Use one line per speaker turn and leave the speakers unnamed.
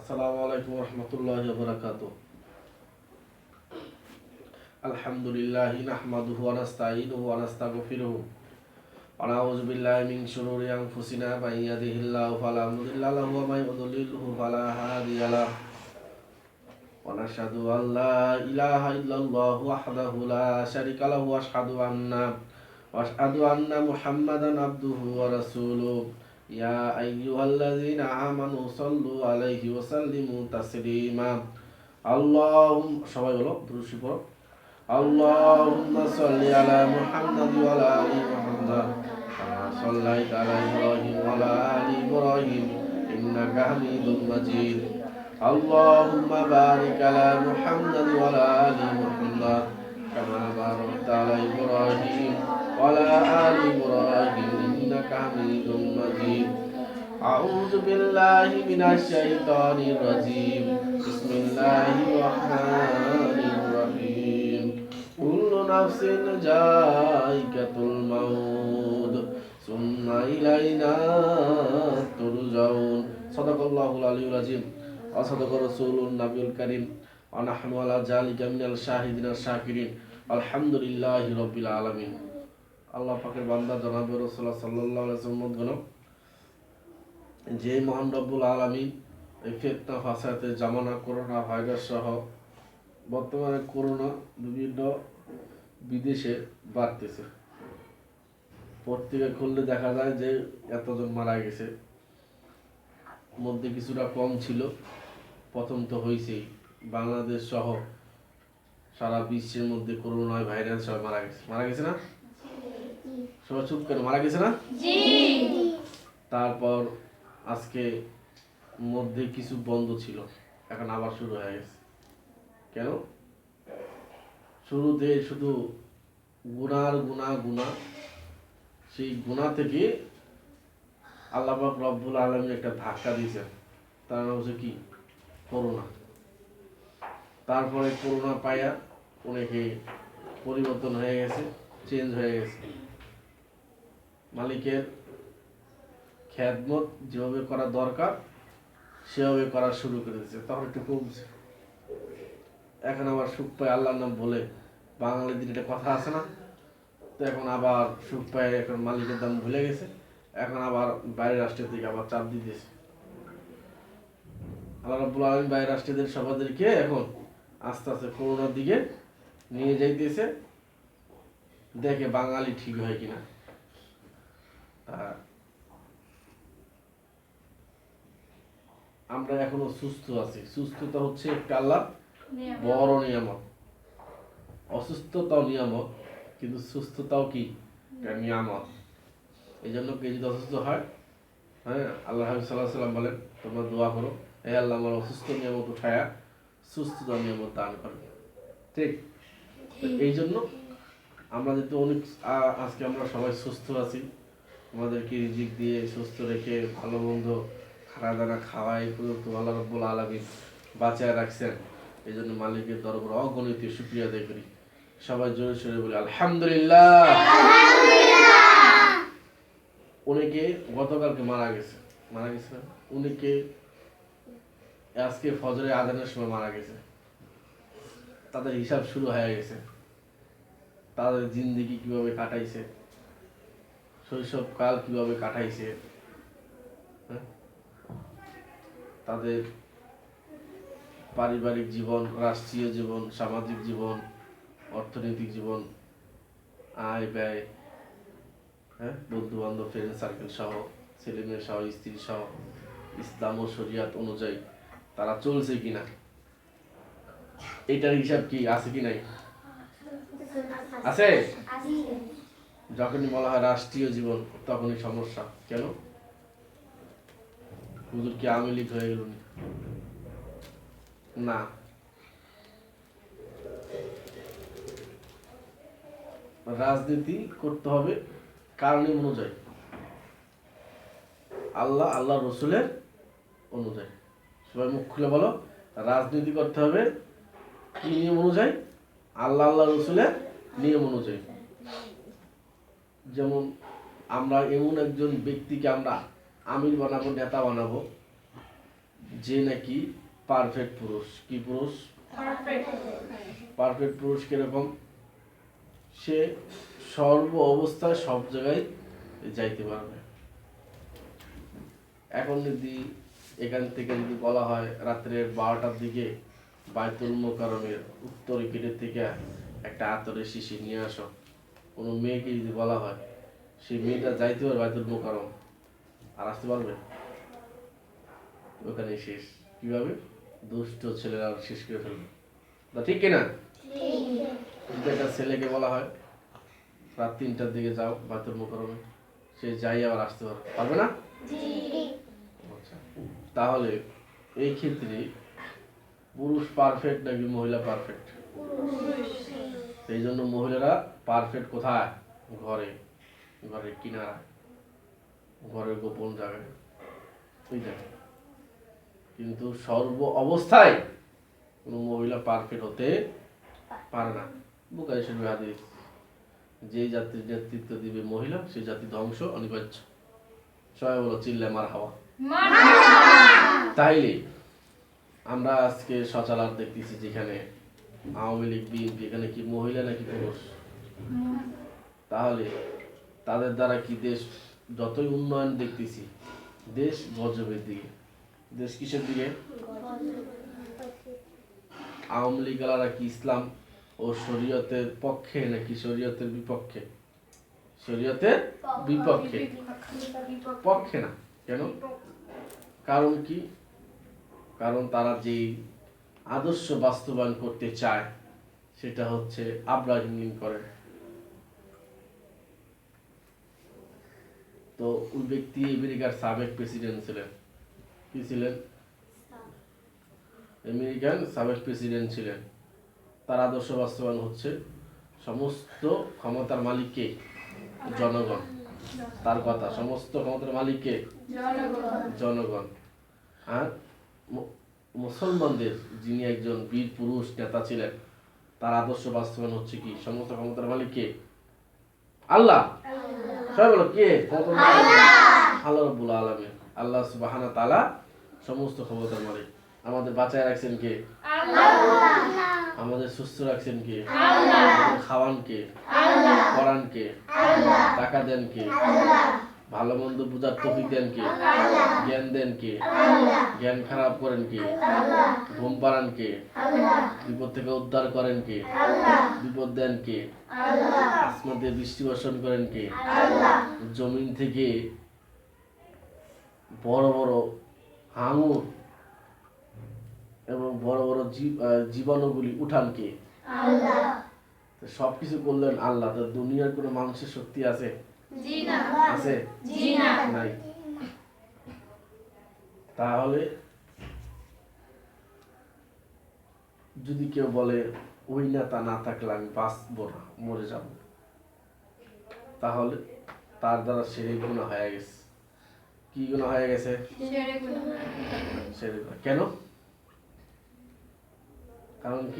আসসালামু আলাইকুম রহমতুল্লাহি ওয়া বারাকাতুহু। আলহামদুলিল্লাহি নাহমাদুহু ওয়া নাস্তাঈনুহু ওয়া নাস্তাগফিরুহু ওয়া নাউযু বিল্লাহি মিন শুরুরি আনফুসিনা মান ইয়াহদিহিল্লাহু ফালা মুদিল্লা লাহু ওয়া মান ইউদ্লিলহু ফালা হাদিয়া লাহু ওয়া নাশহাদু আন লা ইলাহা ইল্লাল্লাহু ওয়াহদাহু লা শারীকা লাহু ওয়া আশহাদু আন্না মুহাম্মাদান আবদুহু ওয়া রাসূলুহু ইয়া আইয়ুহাল্লাযীনা আমানু সাল্লু আলাইহি ওয়া সাল্লিমু তাসলিমা। সবাই বলো দুরূদ শরীফ পড়ো। আল্লাহুম্মা সাল্লি আলা মুহাম্মাদ ওয়া আলা আলি মুহাম্মাদ কামা সাল্লাইতা আলা ইব্রাহিম ওয়া আলা আলি ইব্রাহিম ইন্নাকা হামিদুম মাজিদ। আল্লাহুম্মা বারিক আলা মুহাম্মাদ ওয়া আলা আলি মুহাম্মাদ কামা বারাকতা আলা ইব্রাহিম ওয়া আলা আলি ইব্রাহিম ইন্নাকা হামিদুম মাজিদ। আউযু বিল্লাহি মিনাশ শাইতানির রাজীম। বিসমিল্লাহির রহমানির রহিম। কুল্লু নাফসিন যায়িকাতুল মাউত সুম্মা ইলাইনা তুরজাউন। সাদাকাল্লাহুল আলিয়্যুল আযীম ওয়া সাদাকা রাসূলুন নাবিয়ুল কারীম ওয়া নাহনু আলা যালিকা মিনাল শাহিদিনা শাকিরিন। আলহামদুলিল্লাহি রাব্বিল আলামিন। আল্লাহ পাকের বান্দা জনাবে রাসূলুল্লাহ সাল্লাল্লাহু আলাইহি ওয়াসাল্লাম যে মহান রব্বুল আলামিন এই ফিতনা ফাসাদের জামানা করোনা ভাইরাস সহ বর্তমানে করোনা বিভিন্ন বিদেশে বাড়তেছে। পত্রিকা খুললে দেখা যায় যে এতজন মারা গেছে, মধ্যে কিছুটা কম ছিল, প্রথম তো হয়েছেই। বাংলাদেশ সহ সারা বিশ্বের মধ্যে করোনা ভাইরাস সবাই মারা গেছে না? সবাই চুপ করে মারা গেছে না? তারপর আজকে মধ্যে কিছু বন্ধ ছিল, এখন আবার শুরু হয়ে গেছে। কেন? শুরুতে শুধু গুনার গুণা, সেই গুনাহ থেকে আল্লাহ পাক রব্বুল আলামিন একটা ধাক্কা দিয়েছেন, তার নাম হচ্ছে কি? করোনা। তারপরে করোনা পায়া অনেকে পরিবর্তন হয়ে গেছে, চেঞ্জ হয়ে গেছে। মালিকের খেদমত যেভাবে করা দরকার সেভাবে করা শুরু করে দিয়েছে, তখন একটু কমছে। এখন আবার সুখ পায় আল্লাহর নাম বলে, বাঙালির দিন একটা কথা আছে না? তো এখন আবার সুখ পায়, এখন মালিকের দাম ভুলে গেছে, এখন আবার বাইরের রাষ্ট্রের দিকে আবার চাপ দিতেছে। আল্লাহ রাব্বুল আলামিন বাইরের রাষ্ট্রদের সবাইদেরকে এখন আস্তে আস্তে করোনার দিকে নিয়ে যাইতেছে, দেখে বাঙালি ঠিক হয় কিনা। আমরা এখনো সুস্থ আছি। সুস্থতা হচ্ছে একটা আল্লাহর বড় নিয়ামত। অসুস্থতাও নিয়ামত, কিন্তু সুস্থতাও কি? একটা নিয়ামত। এই জন্য কেউ যদি অসুস্থ হয়, হ্যাঁ, আল্লাহ হাবিব সাল্লাল্লাহু আলাইহি ওয়াসাল্লাম বলেন, তোমরা দোয়া করো, হে আল্লাহ আমার অসুস্থ নিয়ামত উঠায়া সুস্থতা নিয়ামত দান করো। ঠিক? এই জন্য আমরা যেহেতু আজকে আমরা সবাই সুস্থ আছি, আমাদেরকে রিজিক দিয়ে সুস্থ রেখে ভালো মন্দ খানা দানা খাওয়াই পর্যন্ত আল্লাহ রাব্বুল আলামিন বাঁচায় রাখছেন। এই জন্য মালিকের দরবারে অগণিত শুকরিয়া আদায় করি। সবাই জোরে সোরে বলি আলহামদুলিল্লাহ। অনেকে গতকালকে মারা গেছে না? অনেকে আজকে ফজরের আজানের সময় মারা গেছে। তাদের হিসাব শুরু হয়ে গেছে, তাদের জিন্দেগি কিভাবে কাটাইছে, শৈশবকাল কিভাবে কাটাইছে, তাদের পারিবারিক জীবন, রাষ্ট্রীয় জীবন, সামাজিক জীবন, অর্থনৈতিক জীবন, আয় ব্যয়, বন্ধু বান্ধব, ফ্রেন্ড সার্কেল সহ, ছেলে মেয়ে সহ, স্ত্রী সহ, ইসলাম ও শরিয়াত অনুযায়ী তারা চলছে কিনা, এটার হিসাব কি আছে কি নাই? আছে। যখনই বলা হয় রাষ্ট্রীয় জীবন, তখনই সমস্যা। কেন? হুজুর কি আওয়ামী লীগ হয়ে গেল না? রাজনীতি করতে হবে কার নিয়ম অনুযায়ী? আল্লাহ রসুলের অনুযায়ী। সবাই মুখ খুলে বলো, রাজনীতি করতে হবে কি নিয়ম অনুযায়ী? আল্লাহ রসুলের নিয়ম অনুযায়ী। যেমন আমরা এমন একজন ব্যক্তিকে আমরা আমির বানাবো, নেতা বানাবো, যে নাকি পারফেক্ট পুরুষ। কি পুরুষ? পারফেক্ট পুরুষ কিরকম? সে সর্ব অবস্থায় সব জায়গায় যাইতে পারবে। এখন যদি এখান থেকে যদি বলা হয় রাত্রের 12টার দিকে বাইতুল মোকাররমের উত্তর গেটের থেকে একটা আতরের শিশি নিয়ে আসো, কোনো মেয়েকে যদি বলা হয়, সেই মেয়েটা যাইতে পারবে বাইতুল মোকাররম, আর আসতে পারবে? ওখানে শেষ। কিভাবে? দুষ্ট ছেলেরা শেষ করে ফেলবে। ঠিক কিনা? যদি একটা ছেলেকে বলা হয় রাত 3টার দিকে যাও বাইতুল মোকাররমে, সে যাই আবার আসতে পারবে না? আচ্ছা, তাহলে এই ক্ষেত্রে পুরুষ পারফেক্ট নাকি মহিলা পারফেক্ট? সেই জন্য মহিলারা পারফেক্ট কোথায়? ঘরে, ঘরের কিনারা, ঘরের গোপন জায়গায়, ওই জায়গায়। কিন্তু সর্ব অবস্থায় কোনো মহিলা পারফেক্ট হতে পারে না। বুখারী শরীফের হাদিস, যে জাতির নেতৃত্ব দিবে মহিলা, সেই জাতি ধ্বংস অনিবার্য। সবাই বলো চিল্লায় মারহাবা। তাইলে আমরা আজকে সচরাচর দেখতেছি যেখানে আওয়ামী লীগ, বিএনপি, এখানে কি মহিলা নাকি পুরুষ? তাহলে তাদের দ্বারা কি দেশ যতই উন্নয়ন দেখতেছি, দেশ গজবের দিকে। দেশ কিসের দিকে? আওয়ামী লীগরা কি ইসলাম ও শরীয়তের পক্ষে নাকি শরীয়তের বিপক্ষে? শরীয়তের বিপক্ষে, পক্ষে না। কেন? কারণ কি? কারণ তারা যে আদর্শ বাস্তবায়ন করতে চায় সেটা হচ্ছে আব্রাহাম লিঙ্কন। তো ওই ব্যক্তি আমেরিকার সাবেক প্রেসিডেন্ট ছিলেন। কি ছিলেন? আমেরিকান সাবেক প্রেসিডেন্ট ছিলেন। তার আদর্শ বাস্তবায়ন হচ্ছে সমস্ত ক্ষমতার মালিককে জনগণ। তার কথা, সমস্ত ক্ষমতার মালিককে জনগণ। আর মুসলমানদের যিনি একজন বীর পুরুষ নেতা ছিলেন, তার আদর্শ বাস্তবায়ন হচ্ছে কি? সমস্ত ক্ষমতার মালিককে আল্লাহ। সবাই বলো কে? আল্লাহ রাব্বুল আলামিন। আল্লাহ সুবহানাহু ওয়া তাআলা সমস্ত ক্ষমতার মালিক। আমাদের বাঁচায় রাখছেন কে? আল্লাহ। আমাদের সুস্থ রাখছেন কে? আল্লাহ। খাওয়ান কে? আল্লাহ। পড়ান কে? আল্লাহ। টাকা দেন কে? আল্লাহ। ভালো মন্দ বুঝার তৌফিক দেন কে? আল্লাহ। জ্ঞান দেন কে? আল্লাহ। জ্ঞান খারাপ করেন কে? আল্লাহ। ঘুম পাড়ান কে? আল্লাহ। বিপদ থেকে উদ্ধার করেন কে? আল্লাহ। বিপদ দেন কে? আল্লাহ। আসমান থেকে বৃষ্টি বর্ষণ করেন কে? আল্লাহ। জমিন থেকে বড় বড় হাঙর এবং বড় বড় জীবাণুগুলি উঠান কে? আল্লাহ। সবকিছু করলেন আল্লাহ। তো দুনিয়ার কোনো মানুষের শক্তি আছে? জি না। আছে? জি না। নাই। তাহলে যদি কেউ বলে ওই নেতা না থাকলে আমি বাঁচবো না, মরে যাব, তাহলে তার দ্বারা শিরক গুনাহ হয়ে গেছে। কি গুনাহ হয়ে গেছে? শিরক গুনাহ। কেন? কারণ কি?